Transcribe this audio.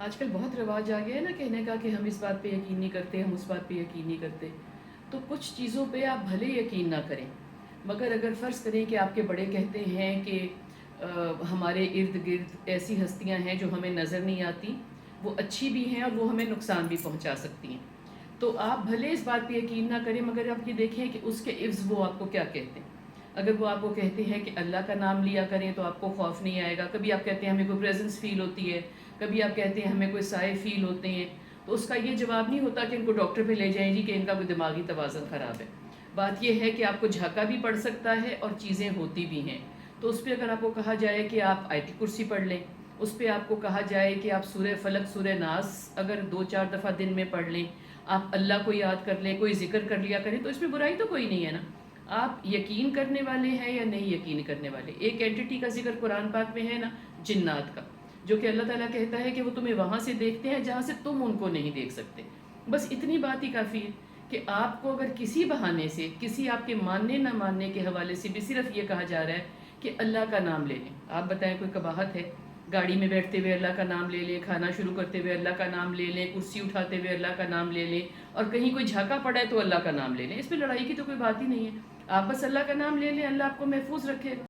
آج کل بہت رواج آ گیا ہے نا کہنے کا کہ ہم اس بات پہ یقین نہیں کرتے، ہم اس بات پہ یقین نہیں کرتے. تو کچھ چیزوں پہ آپ بھلے یقین نہ کریں، مگر اگر فرض کریں کہ آپ کے بڑے کہتے ہیں کہ ہمارے ارد گرد ایسی ہستیاں ہیں جو ہمیں نظر نہیں آتی، وہ اچھی بھی ہیں اور وہ ہمیں نقصان بھی پہنچا سکتی ہیں، تو آپ بھلے اس بات پہ یقین نہ کریں، مگر آپ یہ دیکھیں کہ اس کے عوض وہ آپ کو کیا کہتے ہیں. اگر وہ آپ کو کہتے ہیں کہ اللہ کا نام لیا کریں تو آپ کو خوف نہیں آئے گا. کبھی آپ کہتے ہیں ہمیں کوئی پریزنس فیل ہوتی ہے، کبھی آپ کہتے ہیں ہمیں کوئی سائے فیل ہوتے ہیں، تو اس کا یہ جواب نہیں ہوتا کہ ان کو ڈاکٹر پہ لے جائیں جی کہ ان کا کوئی دماغی توازن خراب ہے. بات یہ ہے کہ آپ کو جھانکا بھی پڑ سکتا ہے اور چیزیں ہوتی بھی ہیں. تو اس پہ اگر آپ کو کہا جائے کہ آپ آیت کرسی پڑھ لیں، اس پہ آپ کو کہا جائے کہ آپ سورہ فلق سورہ ناس اگر 2-4 دفعہ دن میں پڑھ لیں، آپ اللہ کو یاد کر لیں، کوئی ذکر کر لیا کریں، تو اس میں برائی تو کوئی نہیں ہے نا. آپ یقین کرنے والے ہیں یا نہیں یقین کرنے والے. ایک اینٹی کا ذکر قرآن پاک میں ہے نا، جنات کا، جو کہ اللہ تعالیٰ کہتا ہے کہ وہ تمہیں وہاں سے دیکھتے ہیں جہاں سے تم ان کو نہیں دیکھ سکتے. بس اتنی بات ہی کافی ہے کہ آپ کو اگر کسی بہانے سے، کسی آپ کے ماننے نہ ماننے کے حوالے سے بھی صرف یہ کہا جا رہا ہے کہ اللہ کا نام لے لیں. آپ بتائیں کوئی قباحت ہے؟ گاڑی میں بیٹھتے ہوئے اللہ کا نام لے لیں، کھانا شروع کرتے ہوئے اللہ کا نام لے لیں، کرسی اٹھاتے ہوئے اللہ کا نام لے لیں، اور کہیں کوئی جھانکا پڑا ہے تو اللہ کا نام لے لیں. اس میں لڑائی کی تو کوئی بات ہی نہیں ہے. آپ بس اللہ کا نام لے لیں، اللہ آپ کو محفوظ رکھے گا.